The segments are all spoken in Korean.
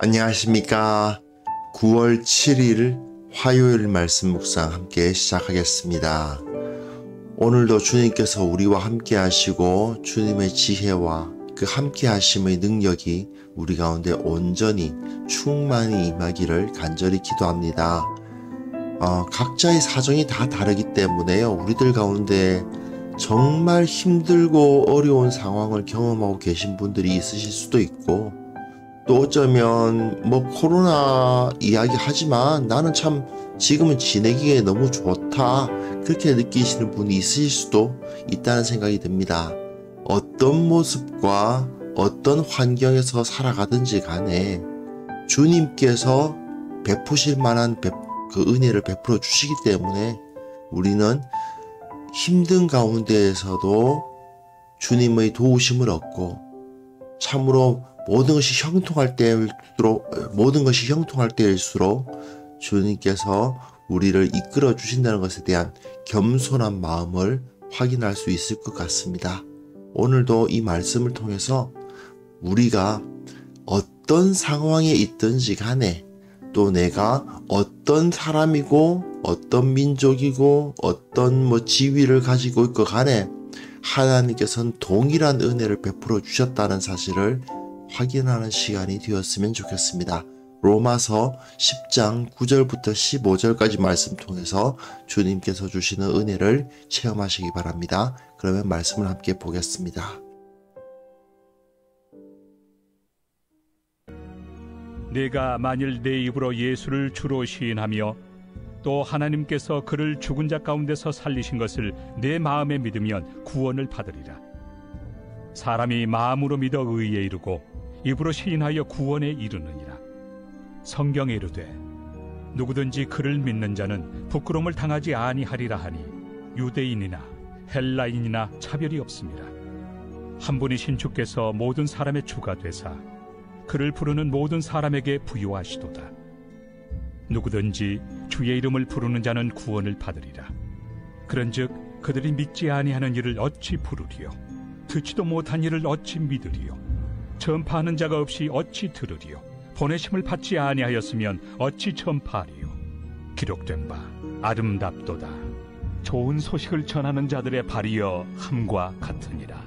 안녕하십니까. 9월 7일 화요일 말씀 묵상 함께 시작하겠습니다. 오늘도 주님께서 우리와 함께 하시고 주님의 지혜와 그 함께 하심의 능력이 우리 가운데 온전히 충만히 임하기를 간절히 기도합니다. 각자의 사정이 다 다르기 때문에요. 우리들 가운데 정말 힘들고 어려운 상황을 경험하고 계신 분들이 있으실 수도 있고, 또 어쩌면 코로나 이야기 하지만 나는 참 지금은 지내기에 너무 좋다, 그렇게 느끼시는 분이 있으실 수도 있다는 생각이 듭니다. 어떤 모습과 어떤 환경에서 살아가든지 간에 주님께서 베푸실 만한 그 은혜를 베풀어 주시기 때문에 우리는 힘든 가운데에서도 주님의 도우심을 얻고 참으로 모든 것이 형통할 때일수록 주님께서 우리를 이끌어 주신다는 것에 대한 겸손한 마음을 확인할 수 있을 것 같습니다. 오늘도 이 말씀을 통해서 우리가 어떤 상황에 있든지 간에, 또 내가 어떤 사람이고 어떤 민족이고 어떤 지위를 가지고 있고 간에 하나님께서는 동일한 은혜를 베풀어 주셨다는 사실을 확인하는 시간이 되었으면 좋겠습니다. 로마서 10장 9절부터 15절까지 말씀 통해서 주님께서 주시는 은혜를 체험하시기 바랍니다. 그러면 말씀을 함께 보겠습니다. 네가 만일 내 입으로 예수를 주로 시인하며 또 하나님께서 그를 죽은 자 가운데서 살리신 것을 내 마음에 믿으면 구원을 받으리라. 사람이 마음으로 믿어 의에 이르고 입으로 시인하여 구원에 이르느니라. 성경에 이르되 누구든지 그를 믿는 자는 부끄러움을 당하지 아니하리라 하니 유대인이나 헬라인이나 차별이 없습니다. 한 분이신 주께서 모든 사람의 주가 되사 그를 부르는 모든 사람에게 부요하시도다. 누구든지 주의 이름을 부르는 자는 구원을 받으리라. 그런즉 그들이 믿지 아니하는 일을 어찌 부르리요? 듣지도 못한 일을 어찌 믿으리요? 전파하는 자가 없이 어찌 들으리요? 보내심을 받지 아니하였으면 어찌 전파하리요? 기록된 바 아름답도다. 좋은 소식을 전하는 자들의 발이여 함과 같으니라.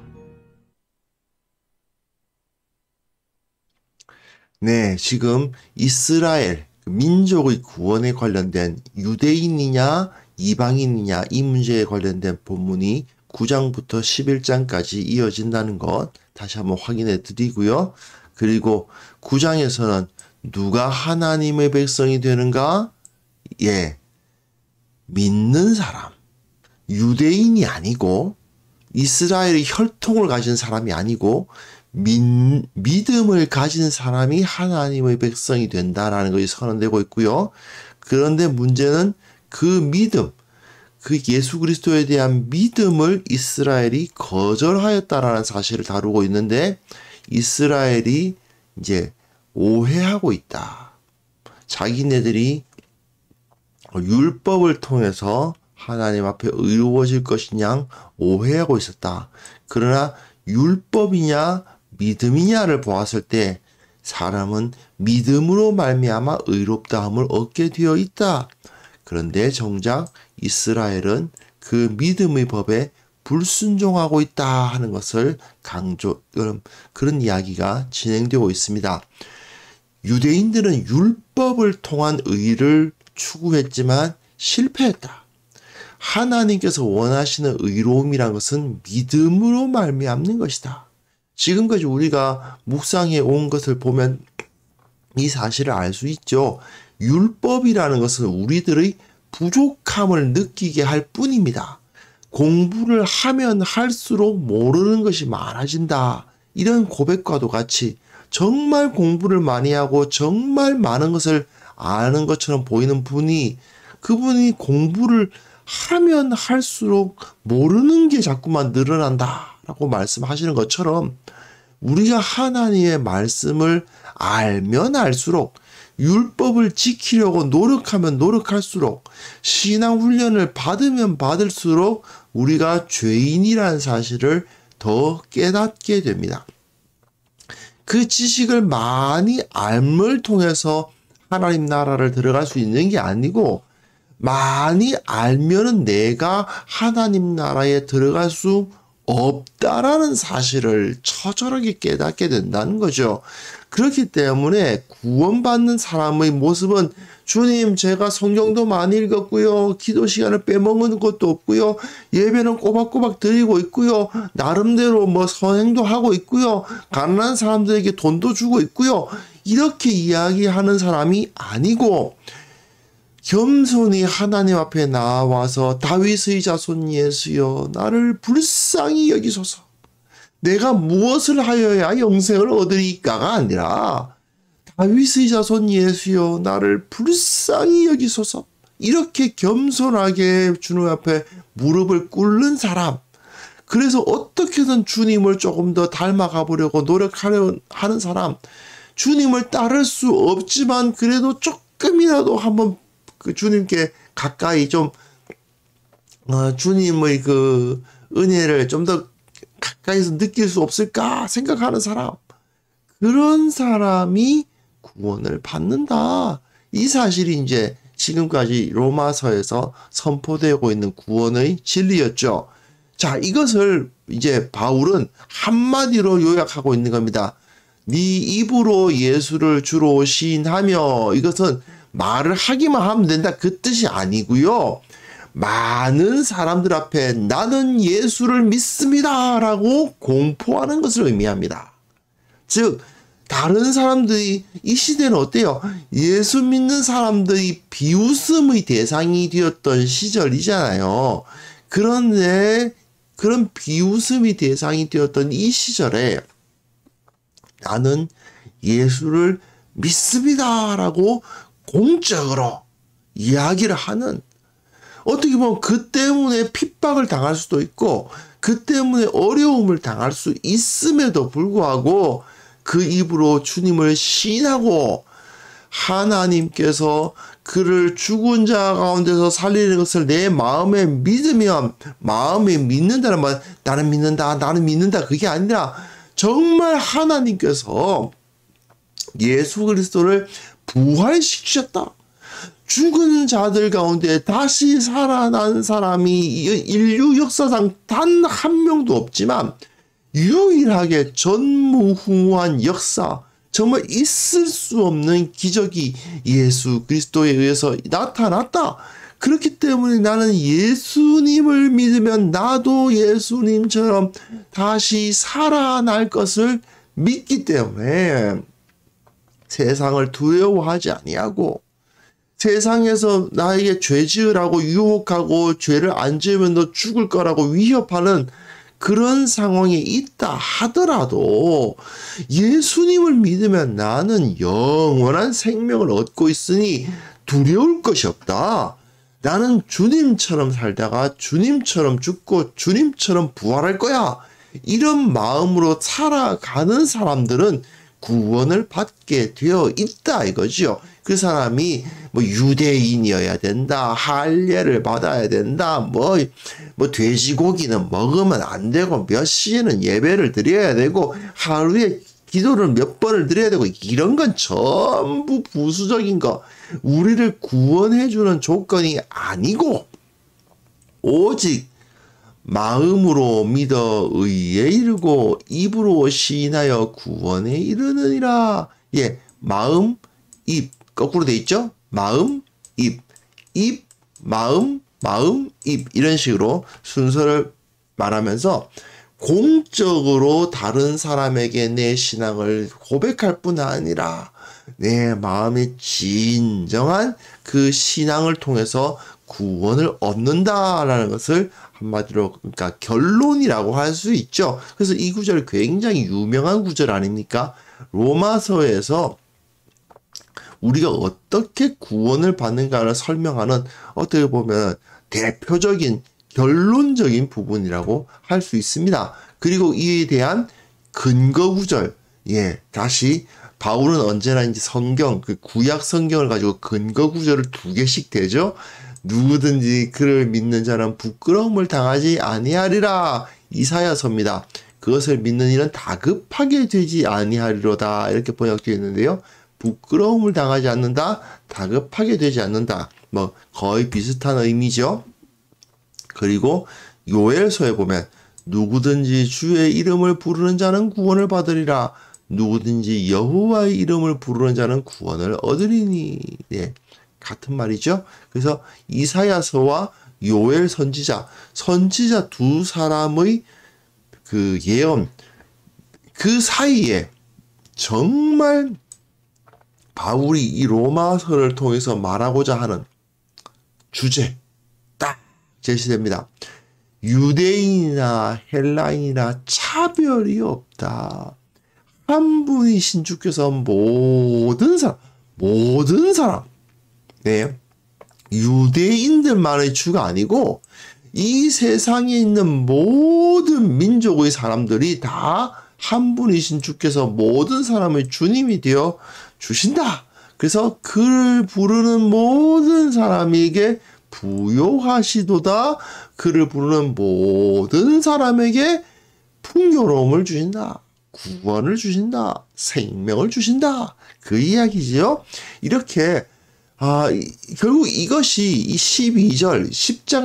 네, 지금 이스라엘 민족의 구원에 관련된 유대인이냐 이방인이냐 이 문제에 관련된 본문이 9장부터 11장까지 이어진다는 것 다시 한번 확인해 드리고요. 그리고 9장에서는 누가 하나님의 백성이 되는가? 믿는 사람, 유대인이 아니고 이스라엘의 혈통을 가진 사람이 아니고 믿음을 가진 사람이 하나님의 백성이 된다라는 것이 선언되고 있고요. 그런데 문제는 그 믿음, 그 예수 그리스도에 대한 믿음을 이스라엘이 거절하였다라는 사실을 다루고 있는데, 이스라엘이 이제 오해하고 있다. 자기네들이 율법을 통해서 하나님 앞에 의로워질 것이냐 오해하고 있었다. 그러나 율법이냐 믿음이냐를 보았을 때 사람은 믿음으로 말미암아 의롭다함을 얻게 되어 있다. 그런데 정작 이스라엘은 그 믿음의 법에 불순종하고 있다 하는 것을 그런 이야기가 진행되고 있습니다. 유대인들은 율법을 통한 의를 추구했지만 실패했다. 하나님께서 원하시는 의로움이란 것은 믿음으로 말미암는 것이다. 지금까지 우리가 묵상해 온 것을 보면 이 사실을 알 수 있죠. 율법이라는 것은 우리들의 부족함을 느끼게 할 뿐입니다. 공부를 하면 할수록 모르는 것이 많아진다. 이런 고백과도 같이 정말 공부를 많이 하고 정말 많은 것을 아는 것처럼 보이는 분이, 그분이 공부를 하면 할수록 모르는 게 자꾸만 늘어난다라고 말씀하시는 것처럼 우리가 하나님의 말씀을 알면 알수록, 율법을 지키려고 노력하면 노력할수록, 신앙 훈련을 받으면 받을수록 우리가 죄인이라는 사실을 더 깨닫게 됩니다. 그 지식을 많이 알을 통해서 하나님 나라를 들어갈 수 있는 게 아니고, 많이 알면은 내가 하나님 나라에 들어갈 수 없다라는 사실을 처절하게 깨닫게 된다는 거죠. 그렇기 때문에 구원받는 사람의 모습은, 주님, 제가 성경도 많이 읽었고요, 기도 시간을 빼먹은 것도 없고요, 예배는 꼬박꼬박 드리고 있고요, 나름대로 뭐 선행도 하고 있고요, 가난한 사람들에게 돈도 주고 있고요, 이렇게 이야기하는 사람이 아니고, 겸손히 하나님 앞에 나와서 다윗의 자손 예수여 나를 불쌍히 여기소서, 내가 무엇을 하여야 영생을 얻으리까가 아니라 다윗의 자손 예수여 나를 불쌍히 여기소서, 이렇게 겸손하게 주님 앞에 무릎을 꿇는 사람, 그래서 어떻게든 주님을 조금 더 닮아가 보려고 노력하려 하는 사람, 주님을 따를 수 없지만 그래도 조금이라도 한번 그 주님께 가까이 좀 주님의 그 은혜를 좀 더 가까이서 느낄 수 없을까 생각하는 사람, 그런 사람이 구원을 받는다. 이 사실이 이제 지금까지 로마서에서 선포되고 있는 구원의 진리였죠. 자, 이것을 이제 바울은 한마디로 요약하고 있는 겁니다. 네 입으로 예수를 주로 시인하며, 이것은 말을 하기만 하면 된다 그 뜻이 아니고요. 많은 사람들 앞에 나는 예수를 믿습니다 라고 공포하는 것을 의미합니다. 즉 다른 사람들이, 이 시대는 어때요? 예수 믿는 사람들이 비웃음의 대상이 되었던 시절이잖아요. 그런데 그런 비웃음의 대상이 되었던 이 시절에 나는 예수를 믿습니다 라고 공적으로 이야기를 하는, 어떻게 보면 그 때문에 핍박을 당할 수도 있고 그 때문에 어려움을 당할 수 있음에도 불구하고 그 입으로 주님을 시인하고 하나님께서 그를 죽은 자 가운데서 살리는 것을 내 마음에 믿으면, 마음에 믿는다는 말, 나는 믿는다 나는 믿는다 그게 아니라 정말 하나님께서 예수 그리스도를 부활시키셨다. 죽은 자들 가운데 다시 살아난 사람이 인류 역사상 단 한 명도 없지만 유일하게 전무후무한 역사, 정말 있을 수 없는 기적이 예수 그리스도에 의해서 나타났다. 그렇기 때문에 나는 예수님을 믿으면 나도 예수님처럼 다시 살아날 것을 믿기 때문에 세상을 두려워하지 아니하고, 세상에서 나에게 죄 지으라고 유혹하고 죄를 안 지으면 너 죽을 거라고 위협하는 그런 상황에 있다 하더라도 예수님을 믿으면 나는 영원한 생명을 얻고 있으니 두려울 것이 없다. 나는 주님처럼 살다가 주님처럼 죽고 주님처럼 부활할 거야. 이런 마음으로 살아가는 사람들은 구원을 받게 되어 있다 이거죠. 그 사람이 뭐 유대인이어야 된다, 할례를 받아야 된다, 뭐 돼지고기는 먹으면 안 되고 몇 시에는 예배를 드려야 되고 하루에 기도를 몇 번을 드려야 되고, 이런 건 전부 부수적인 거, 우리를 구원해 주는 조건이 아니고 오직 마음으로 믿어 의에 이르고 입으로 시인하여 구원에 이르느니라. 예, 마음, 입 거꾸로 돼 있죠? 마음, 입, 입, 마음, 마음, 입, 이런 식으로 순서를 말하면서 공적으로 다른 사람에게 내 신앙을 고백할 뿐 아니라 내 마음의 진정한 그 신앙을 통해서 구원을 얻는다라는 것을 한마디로, 그러니까 결론이라고 할 수 있죠. 그래서 이 구절 굉장히 유명한 구절 아닙니까? 로마서에서 우리가 어떻게 구원을 받는가를 설명하는, 어떻게 보면 대표적인 결론적인 부분이라고 할 수 있습니다. 그리고 이에 대한 근거 구절, 예, 다시 바울은 언제나 이제 성경, 그 구약 성경을 가지고 근거 구절을 2개씩 대죠. 누구든지 그를 믿는 자는 부끄러움을 당하지 아니하리라. 이사야서입니다. 그것을 믿는 이는 다급하게 되지 아니하리로다. 이렇게 번역되어 있는데요. 부끄러움을 당하지 않는다, 다급하게 되지 않는다. 뭐 거의 비슷한 의미죠. 그리고 요엘서에 보면 누구든지 주의 이름을 부르는 자는 구원을 받으리라. 누구든지 여호와의 이름을 부르는 자는 구원을 얻으리니. 예, 같은 말이죠. 그래서 이사야서와 요엘 선지자 두 사람의 그 예언, 그 사이에 정말 바울이 이 로마서를 통해서 말하고자 하는 주제 딱 제시됩니다. 유대인이나 헬라인이나 차별이 없다. 한 분이신 주께서 모든 사람, 네, 유대인들만의 주가 아니고 이 세상에 있는 모든 민족의 사람들이 다 한 분이신 주께서 모든 사람의 주님이 되어 주신다. 그래서 그를 부르는 모든 사람에게 부요하시도다. 그를 부르는 모든 사람에게 풍요로움을 주신다. 구원을 주신다. 생명을 주신다. 그 이야기지요. 이렇게 결국 이것이 이 10장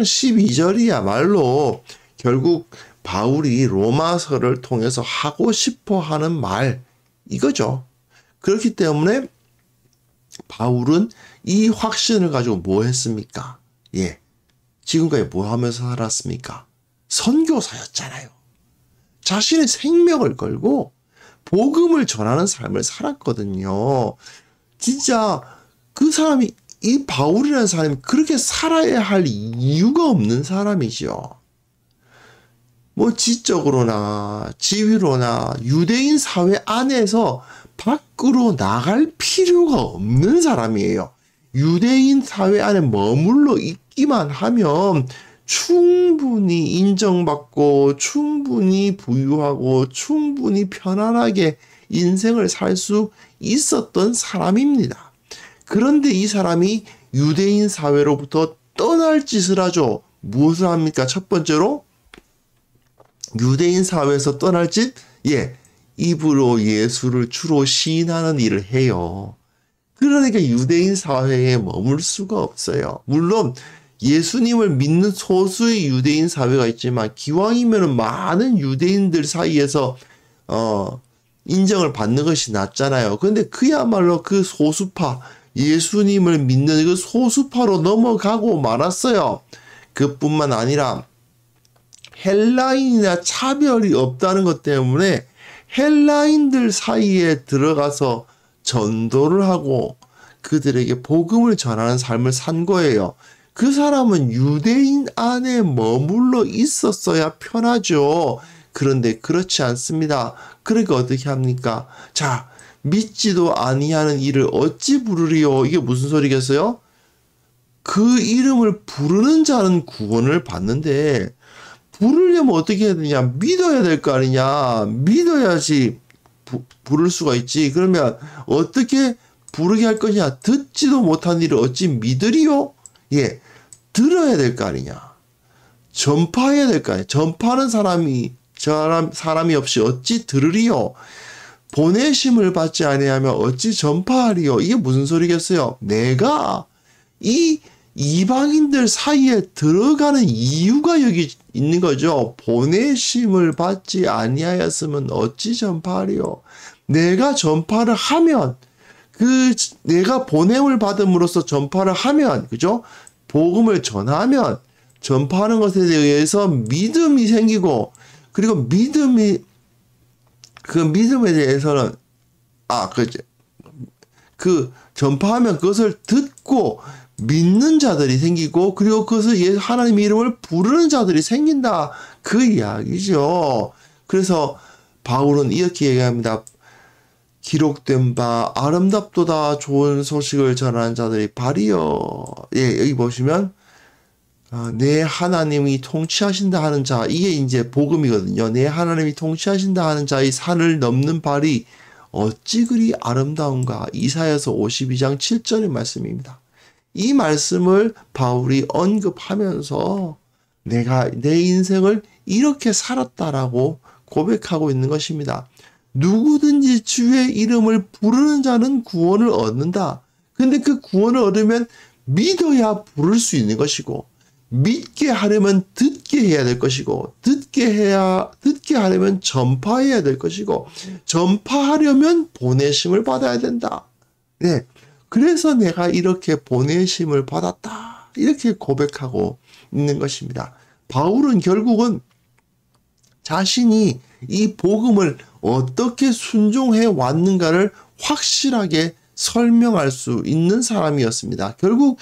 12절이야말로 결국 바울이 로마서를 통해서 하고 싶어 하는 말, 이거죠. 그렇기 때문에 바울은 이 확신을 가지고 뭐 했습니까? 예. 지금까지 뭐 하면서 살았습니까? 선교사였잖아요. 자신의 생명을 걸고 복음을 전하는 삶을 살았거든요. 진짜 그 사람이, 이 바울이라는 사람이 그렇게 살아야 할 이유가 없는 사람이죠. 뭐 지적으로나 지위로나 유대인 사회 안에서 밖으로 나갈 필요가 없는 사람이에요. 유대인 사회 안에 머물러 있기만 하면 충분히 인정받고 충분히 부유하고 충분히 편안하게 인생을 살 수 있었던 사람입니다. 그런데 이 사람이 유대인 사회로부터 떠날 짓을 하죠. 무엇을 합니까? 첫 번째로 유대인 사회에서 떠날 짓? 예, 입으로 예수를 주로 시인하는 일을 해요. 그러니까 유대인 사회에 머물 수가 없어요. 물론 예수님을 믿는 소수의 유대인 사회가 있지만 기왕이면 많은 유대인들 사이에서 인정을 받는 것이 낫잖아요. 그런데 그야말로 그 소수파, 예수님을 믿는 그 소수파로 넘어가고 말았어요. 그뿐만 아니라 헬라인이나 차별이 없다는 것 때문에 헬라인들 사이에 들어가서 전도를 하고 그들에게 복음을 전하는 삶을 산 거예요. 그 사람은 유대인 안에 머물러 있었어야 편하죠. 그런데 그렇지 않습니다. 그러니까 어떻게 합니까? 자, 믿지도 아니하는 이를 어찌 부르리요? 이게 무슨 소리겠어요? 그 이름을 부르는 자는 구원을 받는데 부르려면 어떻게 해야 되냐? 믿어야 될 거 아니냐? 믿어야지 부를 수가 있지. 그러면 어떻게 부르게 할 거냐? 듣지도 못한 일을 어찌 믿으리요? 예, 들어야 될 거 아니냐? 전파해야 될 거 아니냐? 전파하는 사람이 없이 어찌 들으리요? 보내심을 받지 아니하면 어찌 전파하리요? 이게 무슨 소리겠어요? 내가 이 이방인들 사이에 들어가는 이유가 여기 있는 거죠. 보내심을 받지 아니하였으면 어찌 전파하리요? 내가 전파를 하면, 내가 보냄을 받음으로써 전파를 하면, 그죠? 복음을 전하면, 전파하는 것에 대해서 믿음이 생기고, 그리고 그 믿음에 대해서는, 전파하면 그것을 듣고, 믿는 자들이 생기고 그리고 그것을 하나님의 이름을 부르는 자들이 생긴다. 그 이야기죠. 그래서 바울은 이렇게 얘기합니다. 기록된 바 아름답도다 좋은 소식을 전하는 자들이 발이여. 예, 여기 보시면 내 하나님이 통치하신다 하는 자, 이게 이제 복음이거든요. 내 하나님이 통치하신다 하는 자의 산을 넘는 발이 어찌 그리 아름다운가. 이사야서 52장 7절의 말씀입니다. 이 말씀을 바울이 언급하면서 내가 내 인생을 이렇게 살았다라고 고백하고 있는 것입니다. 누구든지 주의 이름을 부르는 자는 구원을 얻는다. 근데 그 구원을 얻으면 믿어야 부를 수 있는 것이고, 믿게 하려면 듣게 해야 될 것이고, 듣게 하려면 전파해야 될 것이고, 전파하려면 보내심을 받아야 된다. 네. 그래서 내가 이렇게 보내심을 받았다. 이렇게 고백하고 있는 것입니다. 바울은 결국은 자신이 이 복음을 어떻게 순종해 왔는가를 확실하게 설명할 수 있는 사람이었습니다. 결국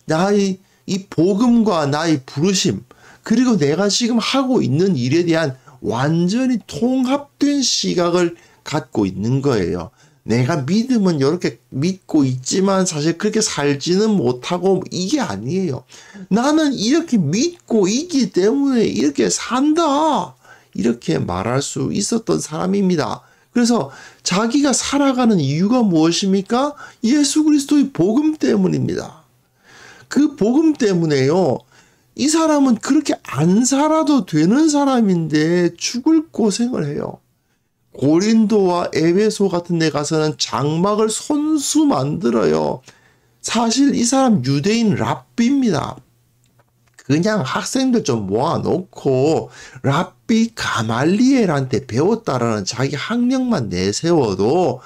나의 이 복음과 나의 부르심, 그리고 내가 지금 하고 있는 일에 대한 완전히 통합된 시각을 갖고 있는 거예요. 내가 믿으면 이렇게 믿고 있지만 사실 그렇게 살지는 못하고 이게 아니에요. 나는 이렇게 믿고 있기 때문에 이렇게 산다. 이렇게 말할 수 있었던 사람입니다. 그래서 자기가 살아가는 이유가 무엇입니까? 예수 그리스도의 복음 때문입니다. 그 복음 때문에요. 이 사람은 그렇게 안 살아도 되는 사람인데 죽을 고생을 해요. 고린도와 에베소 같은 데 가서는 장막을 손수 만들어요. 사실 이 사람 유대인 랍비입니다. 그냥 학생들 좀 모아놓고 랍비 가말리엘한테 배웠다라는 자기 학력만 내세워도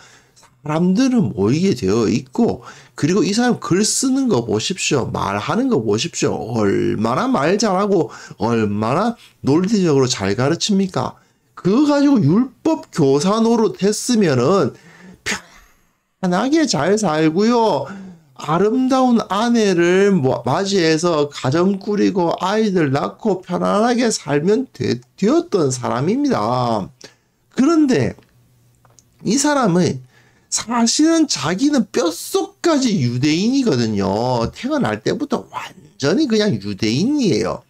사람들은 모이게 되어 있고, 그리고 이 사람 글 쓰는 거 보십시오. 말하는 거 보십시오. 얼마나 말 잘하고 얼마나 논리적으로 잘 가르칩니까? 그거 가지고 율법 교사 노릇 했으면은 편하게 잘 살고요. 아름다운 아내를 맞이해서 가정 꾸리고 아이들 낳고 편안하게 살면 되었던 사람입니다. 그런데 이 사람은 사실은 자기는 뼛속까지 유대인이거든요. 태어날 때부터 완전히 그냥 유대인이에요.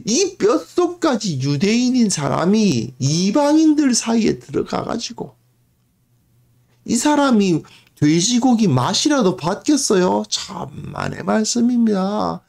이 뼛속까지 유대인인 사람이 이방인들 사이에 들어가가지고 이 사람이 돼지고기 맛이라도 받겠어요? 천만의 말씀입니다.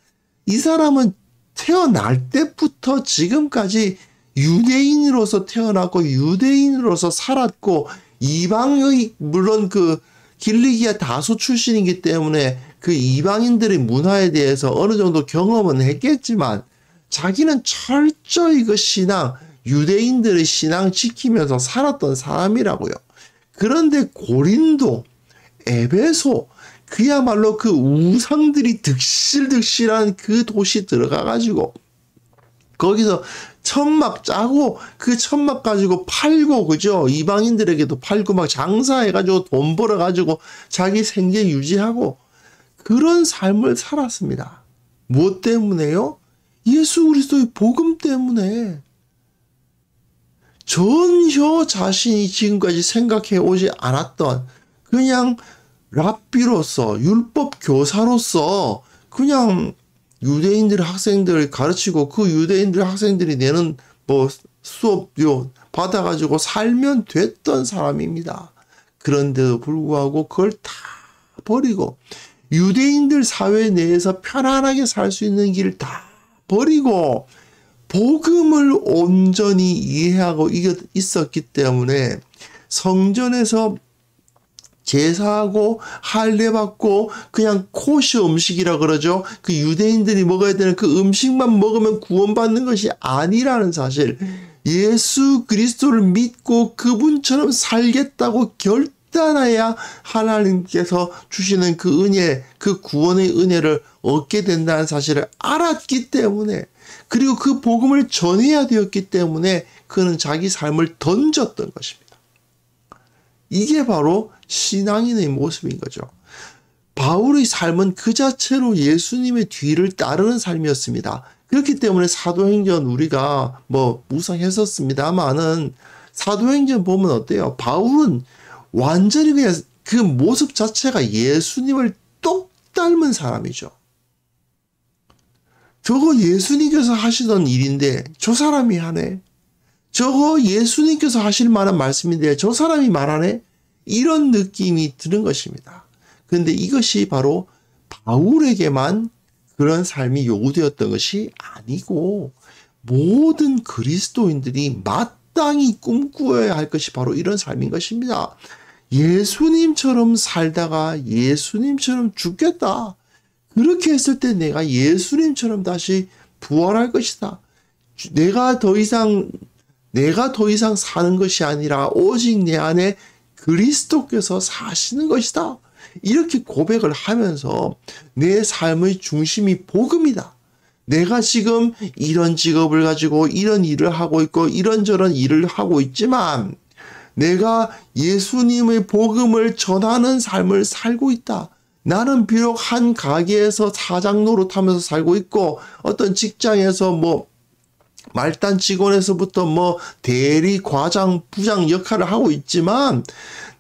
이 사람은 태어날 때부터 지금까지 유대인으로서 태어났고 유대인으로서 살았고, 이방의 물론 그 길리기아 다소 출신이기 때문에 그 이방인들의 문화에 대해서 어느 정도 경험은 했겠지만 자기는 철저히 그 신앙, 유대인들의 신앙 지키면서 살았던 사람이라고요. 그런데 고린도, 에베소, 그야말로 그 우상들이 득실득실한 그 도시 들어가가지고 거기서 천막 짜고 그 천막 가지고 팔고, 그죠? 이방인들에게도 팔고 막 장사해가지고 돈 벌어가지고 자기 생계 유지하고 그런 삶을 살았습니다. 무엇 때문에요? 예수 그리스도의 복음 때문에. 전혀 자신이 지금까지 생각해 오지 않았던 그냥 랍비로서, 율법 교사로서 그냥 유대인들 학생들을 가르치고 그 유대인들 학생들이 내는 수업료 받아가지고 살면 됐던 사람입니다. 그런데도 불구하고 그걸 다 버리고 유대인들 사회 내에서 편안하게 살 수 있는 길을 다 버리고 복음을 온전히 이해하고 있었기 때문에 성전에서 제사하고 할례 받고 그냥 코시 음식이라 그러죠. 그 유대인들이 먹어야 되는 그 음식만 먹으면 구원받는 것이 아니라는 사실, 예수 그리스도를 믿고 그분처럼 살겠다고 결단해야 하나님께서 주시는 그 은혜, 그 구원의 은혜를 얻게 된다는 사실을 알았기 때문에, 그리고 그 복음을 전해야 되었기 때문에 그는 자기 삶을 던졌던 것입니다. 이게 바로 신앙인의 모습인 거죠. 바울의 삶은 그 자체로 예수님의 뒤를 따르는 삶이었습니다. 그렇기 때문에 사도행전 우리가 묵상했었습니다만은 사도행전 보면 어때요? 바울은 완전히 그냥 그 모습 자체가 예수님을 똑 닮은 사람이죠. 저거 예수님께서 하시던 일인데 저 사람이 하네. 저거 예수님께서 하실 만한 말씀인데 저 사람이 말하네. 이런 느낌이 드는 것입니다. 그런데 이것이 바로 바울에게만 그런 삶이 요구되었던 것이 아니고 모든 그리스도인들이 마땅히 꿈꾸어야 할 것이 바로 이런 삶인 것입니다. 예수님처럼 살다가 예수님처럼 죽겠다. 그렇게 했을 때 내가 예수님처럼 다시 부활할 것이다. 내가 더 이상 사는 것이 아니라 오직 내 안에 그리스도께서 사시는 것이다. 이렇게 고백을 하면서 내 삶의 중심이 복음이다. 내가 지금 이런 직업을 가지고 이런 일을 하고 있고 이런저런 일을 하고 있지만 내가 예수님의 복음을 전하는 삶을 살고 있다. 나는 비록 한 가게에서 사장 노릇하면서 살고 있고 어떤 직장에서 말단 직원에서부터 대리, 과장, 부장 역할을 하고 있지만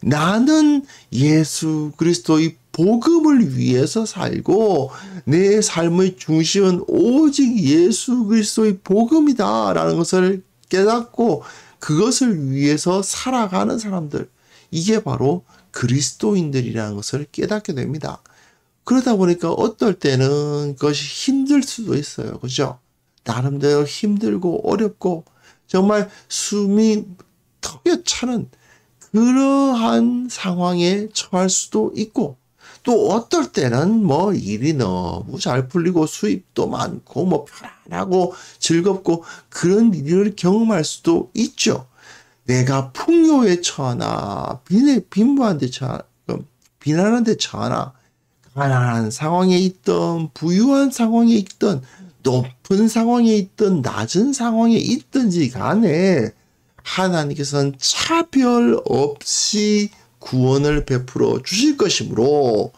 나는 예수 그리스도의 복음을 위해서 살고 내 삶의 중심은 오직 예수 그리스도의 복음이다라는 것을 깨닫고 그것을 위해서 살아가는 사람들, 이게 바로 그리스도인들이라는 것을 깨닫게 됩니다. 그러다 보니까 어떨 때는 그것이 힘들 수도 있어요. 그죠? 나름대로 힘들고 어렵고 정말 숨이 턱에 차는 그러한 상황에 처할 수도 있고 또 어떨 때는 일이 너무 잘 풀리고 수입도 많고 편안하고 즐겁고 그런 일을 경험할 수도 있죠. 내가 풍요에 처하나 빈부한 데 처하나 비난한 데 처하나 가난한 상황에 있든 부유한 상황에 있든 높은 상황에 있든 낮은 상황에 있든지 간에 하나님께서는 차별 없이 구원을 베풀어 주실 것이므로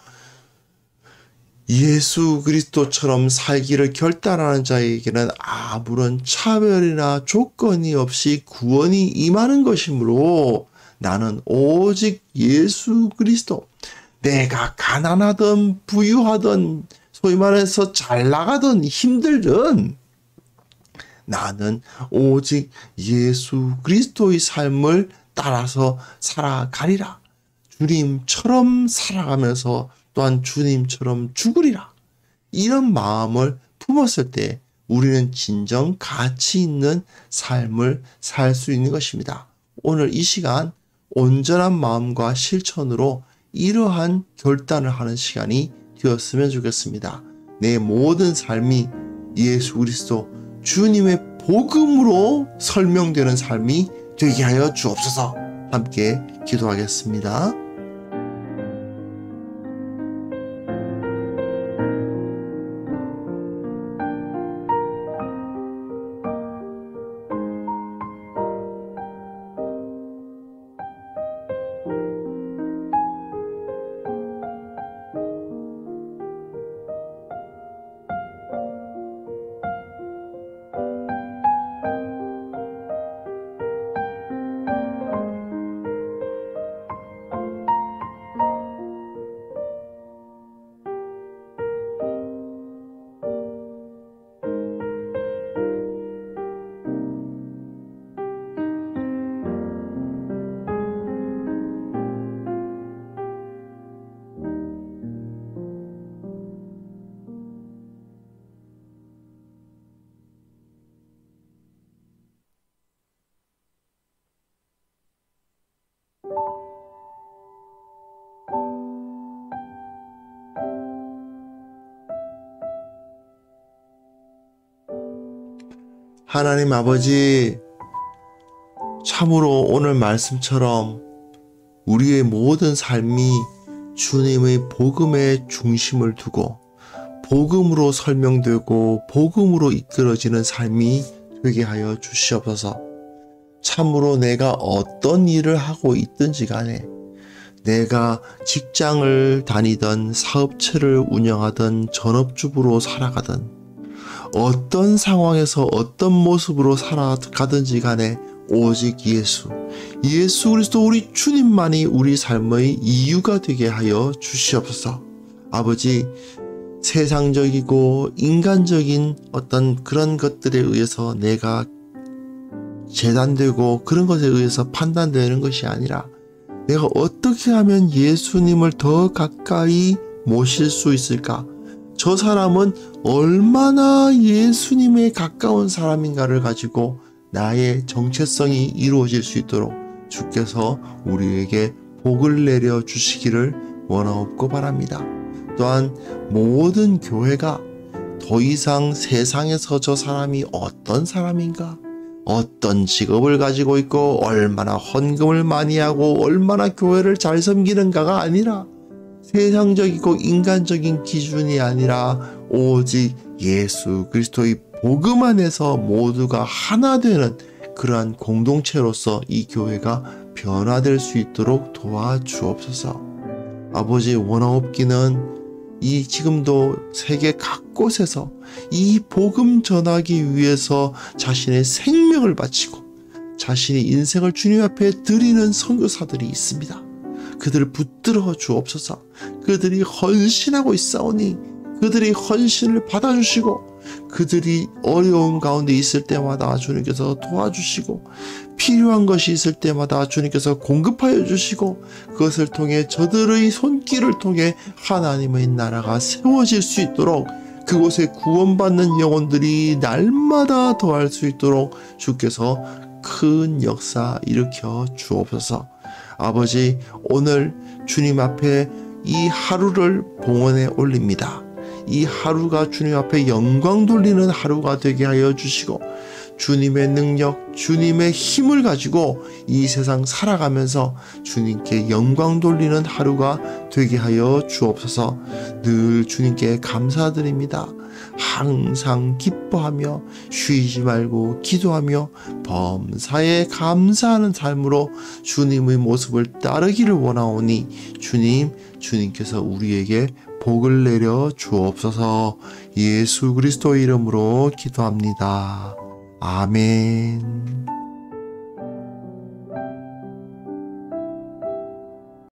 예수 그리스도처럼 살기를 결단하는 자에게는 아무런 차별이나 조건이 없이 구원이 임하는 것이므로 나는 오직 예수 그리스도, 내가 가난하든 부유하든 소위 말해서 잘 나가든 힘들든 나는 오직 예수 그리스도의 삶을 따라서 살아가리라. 주님처럼 살아가면서 또한 주님처럼 죽으리라. 이런 마음을 품었을 때 우리는 진정 가치 있는 삶을 살 수 있는 것입니다. 오늘 이 시간 온전한 마음과 실천으로 이러한 결단을 하는 시간이 되었으면 좋겠습니다. 내 모든 삶이 예수 그리스도 주님의 복음으로 설명되는 삶이 되게 하여 주옵소서. 함께 기도하겠습니다. 하나님 아버지, 참으로 오늘 말씀처럼 우리의 모든 삶이 주님의 복음에 중심을 두고 복음으로 설명되고 복음으로 이끌어지는 삶이 되게 하여 주시옵소서. 참으로 내가 어떤 일을 하고 있든지 간에 내가 직장을 다니던 사업체를 운영하던 전업주부로 살아가던 어떤 상황에서 어떤 모습으로 살아가든지 간에 오직 예수 그리스도 우리 주님만이 우리 삶의 이유가 되게 하여 주시옵소서. 아버지, 세상적이고 인간적인 어떤 그런 것들에 의해서 내가 재단되고 그런 것에 의해서 판단되는 것이 아니라 내가 어떻게 하면 예수님을 더 가까이 모실 수 있을까? 저 사람은 얼마나 예수님에 가까운 사람인가를 가지고 나의 정체성이 이루어질 수 있도록 주께서 우리에게 복을 내려 주시기를 원하옵고 바랍니다. 또한 모든 교회가 더 이상 세상에서 저 사람이 어떤 사람인가, 어떤 직업을 가지고 있고 얼마나 헌금을 많이 하고 얼마나 교회를 잘 섬기는가가 아니라, 세상적이고 인간적인 기준이 아니라 오직 예수 그리스도의 복음 안에서 모두가 하나 되는 그러한 공동체로서 이 교회가 변화될 수 있도록 도와주옵소서. 아버지, 원하옵기는 이 지금도 세계 각곳에서 이 복음 전하기 위해서 자신의 생명을 바치고 자신의 인생을 주님 앞에 드리는 선교사들이 있습니다. 그들을 붙들어 주옵소서. 그들이 헌신하고 있사오니 그들이 헌신을 받아주시고, 그들이 어려운 가운데 있을 때마다 주님께서 도와주시고, 필요한 것이 있을 때마다 주님께서 공급하여 주시고, 그것을 통해 저들의 손길을 통해 하나님의 나라가 세워질 수 있도록, 그곳에 구원받는 영혼들이 날마다 더할 수 있도록 주께서 큰 역사 일으켜 주옵소서. 아버지, 오늘 주님 앞에 이 하루를 봉헌에 올립니다. 이 하루가 주님 앞에 영광 돌리는 하루가 되게 하여 주시고, 주님의 능력, 주님의 힘을 가지고 이 세상 살아가면서 주님께 영광 돌리는 하루가 되게 하여 주옵소서. 늘 주님께 감사드립니다. 항상 기뻐하며 쉬지 말고 기도하며 범사에 감사하는 삶으로 주님의 모습을 따르기를 원하오니, 주님께서 우리에게 복을 내려 주옵소서. 예수 그리스도의 이름으로 기도합니다. 아멘.